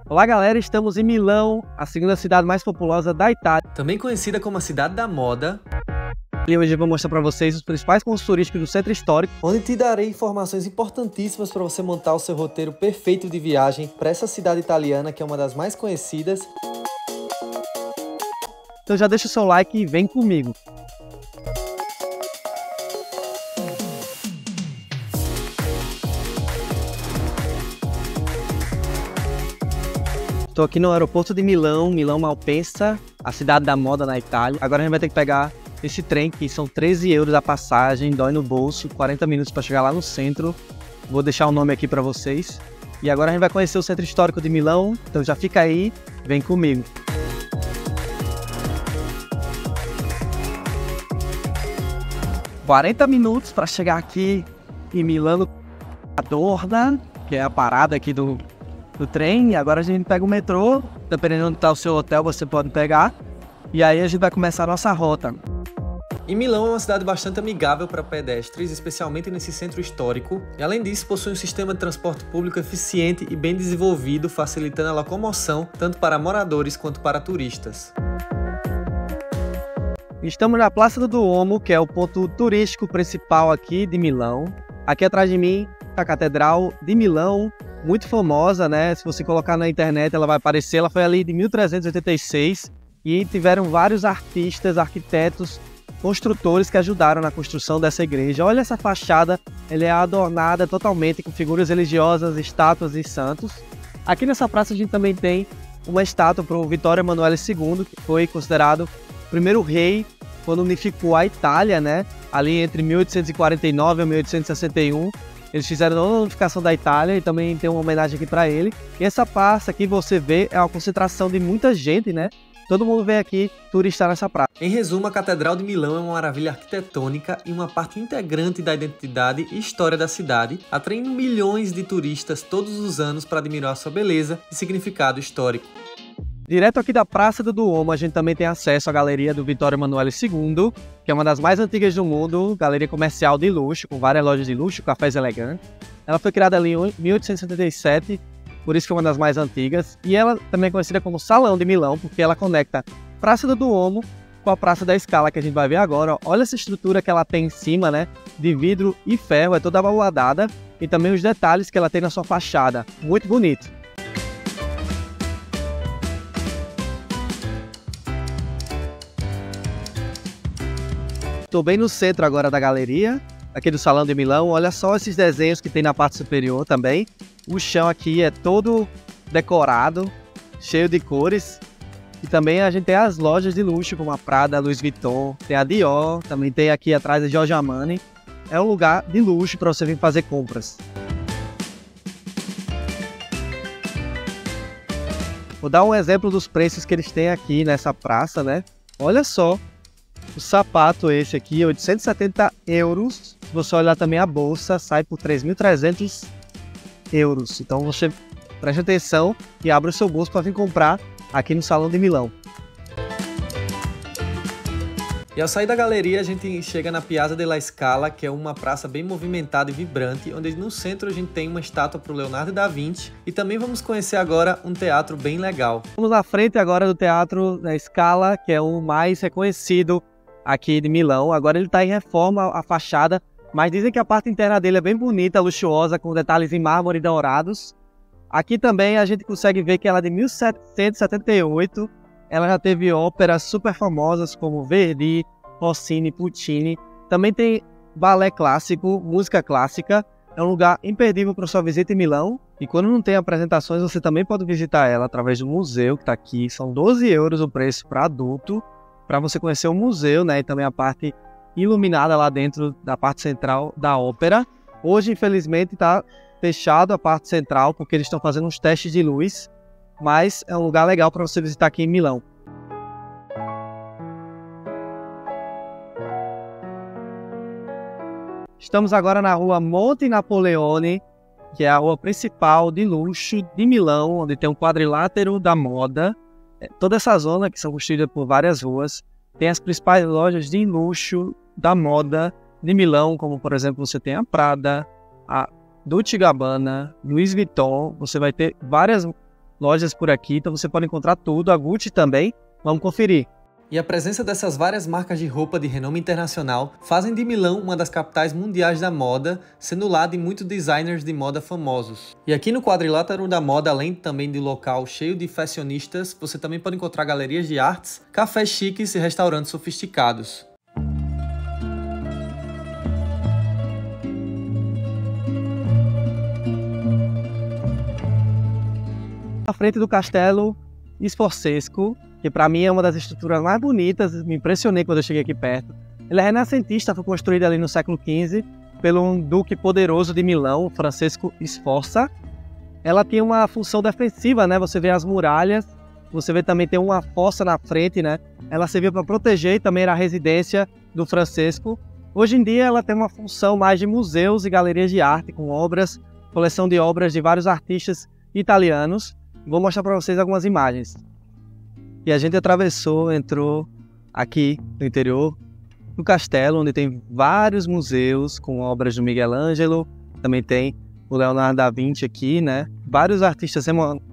Olá galera, estamos em Milão, a segunda cidade mais populosa da Itália. Também conhecida como a cidade da moda. E hoje eu vou mostrar para vocês os principais pontos turísticos do centro histórico, onde te darei informações importantíssimas para você montar o seu roteiro perfeito de viagem para essa cidade italiana que é uma das mais conhecidas. Então já deixa o seu like e vem comigo. Estou aqui no aeroporto de Milão, Milão Malpensa, a cidade da moda na Itália. Agora a gente vai ter que pegar esse trem, que são 13 euros a passagem, dói no bolso, 40 minutos para chegar lá no centro. Vou deixar o nome aqui para vocês. E agora a gente vai conhecer o centro histórico de Milão, então já fica aí, vem comigo. ...40 minutos para chegar aqui em Milano Adorna, que é a parada aqui do trem. E agora a gente pega o metrô, dependendo de onde está o seu hotel, você pode pegar. E aí a gente vai começar a nossa rota. E Milão é uma cidade bastante amigável para pedestres, especialmente nesse centro histórico. E além disso, possui um sistema de transporte público eficiente e bem desenvolvido, facilitando a locomoção tanto para moradores quanto para turistas. Estamos na Praça do Duomo, que é o ponto turístico principal aqui de Milão. Aqui atrás de mim, a Catedral de Milão, muito famosa, né? Se você colocar na internet, ela vai aparecer. Ela foi ali de 1386 e tiveram vários artistas, arquitetos, construtores que ajudaram na construção dessa igreja. Olha essa fachada, ela é adornada totalmente com figuras religiosas, estátuas e santos. Aqui nessa praça a gente também tem uma estátua para o Vittorio Emanuele II, que foi considerado o primeiro rei quando unificou a Itália, né? Ali entre 1849 e 1861. Eles fizeram a unificação da Itália e também tem uma homenagem aqui para ele. E essa praça aqui você vê é uma concentração de muita gente, né? Todo mundo vem aqui turistar nessa praça. Em resumo, a Catedral de Milão é uma maravilha arquitetônica e uma parte integrante da identidade e história da cidade, atraindo milhões de turistas todos os anos para admirar sua beleza e significado histórico. Direto aqui da Praça do Duomo, a gente também tem acesso à galeria do Vittorio Emanuele II, que é uma das mais antigas do mundo, galeria comercial de luxo, com várias lojas de luxo, cafés elegantes. Ela foi criada ali em 1877, por isso que é uma das mais antigas, e ela também é conhecida como Salão de Milão, porque ela conecta Praça do Duomo com a Praça da Scala, que a gente vai ver agora. Olha essa estrutura que ela tem em cima, né, de vidro e ferro, é toda abaulada, e também os detalhes que ela tem na sua fachada, muito bonito. Estou bem no centro agora da galeria, aqui do Salão de Milão. Olha só esses desenhos que tem na parte superior também. O chão aqui é todo decorado, cheio de cores. E também a gente tem as lojas de luxo, como a Prada, a Louis Vuitton, tem a Dior, também tem aqui atrás a Giorgio Armani. É um lugar de luxo para você vir fazer compras. Vou dar um exemplo dos preços que eles têm aqui nessa praça, né? Olha só. O sapato esse aqui, 870 euros. Se você olhar também a bolsa, sai por 3.300 euros. Então você preste atenção e abre o seu bolso para vir comprar aqui no Salão de Milão. E ao sair da galeria, a gente chega na Piazza della Scala, que é uma praça bem movimentada e vibrante, onde no centro a gente tem uma estátua para o Leonardo da Vinci e também vamos conhecer agora um teatro bem legal. Vamos à frente agora do Teatro da Scala, que é o mais reconhecido aqui de Milão. Agora ele está em reforma, a fachada, mas dizem que a parte interna dele é bem bonita, luxuosa, com detalhes em mármore dourados. Aqui também a gente consegue ver que ela é de 1778, ela já teve óperas super famosas como Verdi, Rossini, Puccini. Também tem balé clássico, música clássica. É um lugar imperdível para sua visita em Milão. E quando não tem apresentações, você também pode visitar ela através do museu que está aqui. São 12 euros o preço para adulto, para você conhecer o museu, né? E também a parte iluminada lá dentro da parte central da ópera. Hoje, infelizmente, está fechado a parte central, porque eles estão fazendo uns testes de luz, mas é um lugar legal para você visitar aqui em Milão. Estamos agora na rua Monte Napoleone, que é a rua principal de luxo de Milão, onde tem um quadrilátero da moda. Toda essa zona, que são construídas por várias ruas, tem as principais lojas de luxo da moda de Milão, como por exemplo você tem a Prada, a Dolce & Gabbana, Louis Vuitton. Você vai ter várias lojas por aqui, então você pode encontrar tudo, a Gucci também. Vamos conferir. E a presença dessas várias marcas de roupa de renome internacional fazem de Milão uma das capitais mundiais da moda, sendo lá de muitos designers de moda famosos. E aqui no quadrilátero da moda, além também de local cheio de fashionistas, você também pode encontrar galerias de artes, cafés chiques e restaurantes sofisticados. Na frente do Castelo Sforzesco, que para mim é uma das estruturas mais bonitas, me impressionei quando eu cheguei aqui perto. Ele é renascentista, foi construído ali no século XV pelo duque poderoso de Milão, Francesco Sforza. Ela tinha uma função defensiva, né? Você vê as muralhas, você vê também tem uma fossa na frente, né? Ela servia para proteger e também era a residência do Francesco. Hoje em dia ela tem uma função mais de museus e galerias de arte com obras, coleção de obras de vários artistas italianos. Vou mostrar para vocês algumas imagens. E a gente atravessou, entrou aqui no interior do castelo, onde tem vários museus com obras do Miguel Ângelo. Também tem o Leonardo da Vinci aqui, né? Vários artistas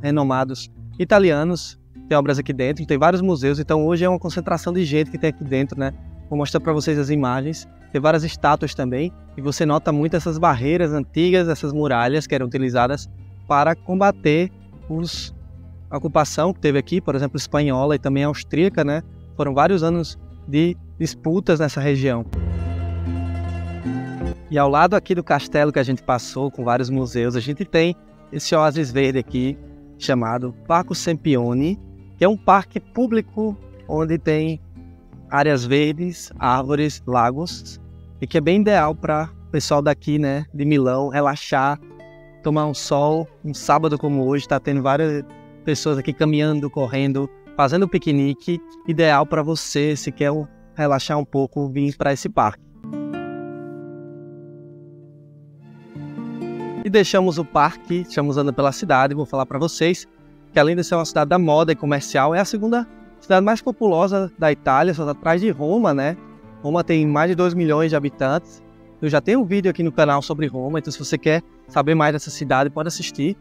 renomados italianos tem obras aqui dentro. Tem vários museus, então hoje é uma concentração de gente que tem aqui dentro, né? Vou mostrar para vocês as imagens. Tem várias estátuas também. E você nota muito essas barreiras antigas, essas muralhas que eram utilizadas para combater a ocupação que teve aqui, por exemplo, espanhola e também austríaca, né? Foram vários anos de disputas nessa região. E ao lado aqui do castelo que a gente passou, com vários museus, a gente tem esse oásis verde aqui, chamado Parco Sempione, que é um parque público onde tem áreas verdes, árvores, lagos, e que é bem ideal para o pessoal daqui, né, de Milão, relaxar, tomar um sol. Um sábado como hoje, está tendo várias pessoas aqui caminhando, correndo, fazendo piquenique, ideal para você, se quer relaxar um pouco, vir para esse parque. E deixamos o parque, estamos andando pela cidade, vou falar para vocês que além de ser uma cidade da moda e comercial, é a segunda cidade mais populosa da Itália, só atrás de Roma, né? Roma tem mais de 2 milhões de habitantes. Eu já tenho um vídeo aqui no canal sobre Roma, então se você quer saber mais dessa cidade, pode assistir.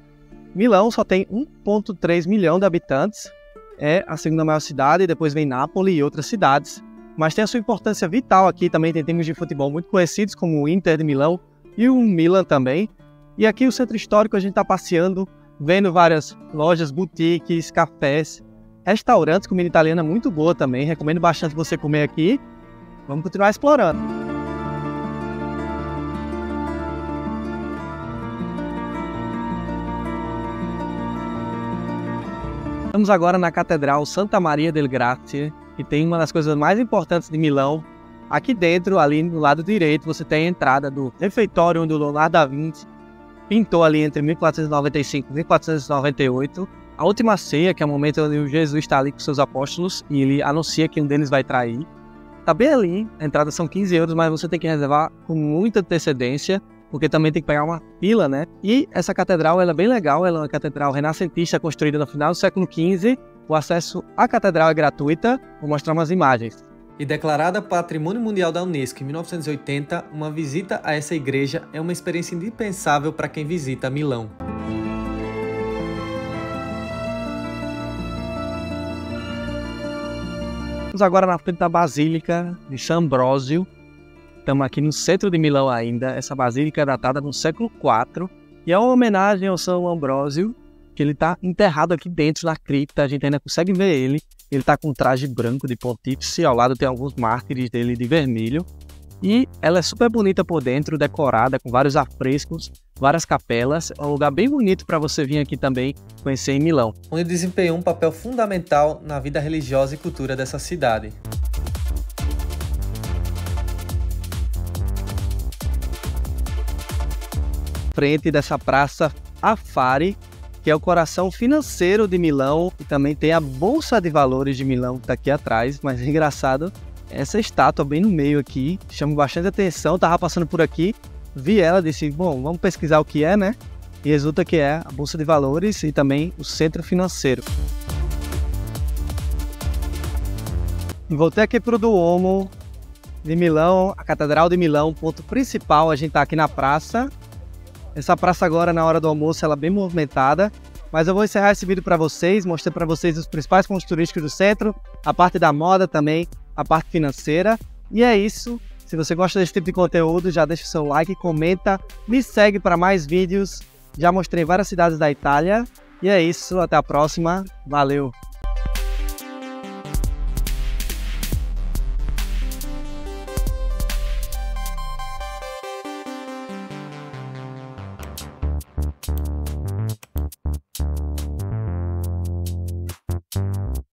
Milão só tem 1,3 milhão de habitantes, é a segunda maior cidade, depois vem Nápoles e outras cidades, mas tem a sua importância vital aqui, também tem times de futebol muito conhecidos como o Inter de Milão e o Milan também. E aqui o centro histórico a gente está passeando, vendo várias lojas, boutiques, cafés, restaurantes, comida italiana muito boa também, recomendo bastante você comer aqui. Vamos continuar explorando. Estamos agora na Catedral Santa Maria del Grazie, que tem uma das coisas mais importantes de Milão. Aqui dentro, ali no lado direito, você tem a entrada do refeitório onde o Leonardo da Vinci pintou ali entre 1495 e 1498. A última ceia, que é o momento onde o Jesus está ali com seus apóstolos e ele anuncia que um deles vai trair. Está bem ali, a entrada são 15 euros, mas você tem que reservar com muita antecedência, porque também tem que pegar uma fila, né? E essa catedral, ela é bem legal, ela é uma catedral renascentista construída no final do século XV. O acesso à catedral é gratuita, vou mostrar umas imagens. E declarada Patrimônio Mundial da Unesco em 1980, uma visita a essa igreja é uma experiência indispensável para quem visita Milão. Estamos agora na frente da Basílica de San Ambrósio. Estamos aqui no centro de Milão ainda. Essa basílica é datada no século IV e é uma homenagem ao São Ambrósio, que ele está enterrado aqui dentro na cripta. A gente ainda consegue ver ele. Ele está com um traje branco de pontífice, ao lado tem alguns mártires dele de vermelho. E ela é super bonita por dentro, decorada com vários afrescos, várias capelas. É um lugar bem bonito para você vir aqui também conhecer em Milão. Onde desempenhou um papel fundamental na vida religiosa e cultura dessa cidade. Frente dessa praça Affari, que é o coração financeiro de Milão, e também tem a Bolsa de Valores de Milão que está aqui atrás, mas é engraçado, essa estátua bem no meio aqui, chama bastante atenção. Tava passando por aqui, vi ela, disse, bom, vamos pesquisar o que é, né? E resulta que é a Bolsa de Valores e também o Centro Financeiro. E voltei aqui para o Duomo de Milão, a Catedral de Milão, ponto principal. A gente está aqui na praça. Essa praça agora, na hora do almoço, ela é bem movimentada. Mas eu vou encerrar esse vídeo para vocês, mostrando para vocês os principais pontos turísticos do centro, a parte da moda também, a parte financeira. E é isso. Se você gosta desse tipo de conteúdo, já deixa o seu like, comenta, me segue para mais vídeos. Já mostrei várias cidades da Itália. E é isso, até a próxima. Valeu!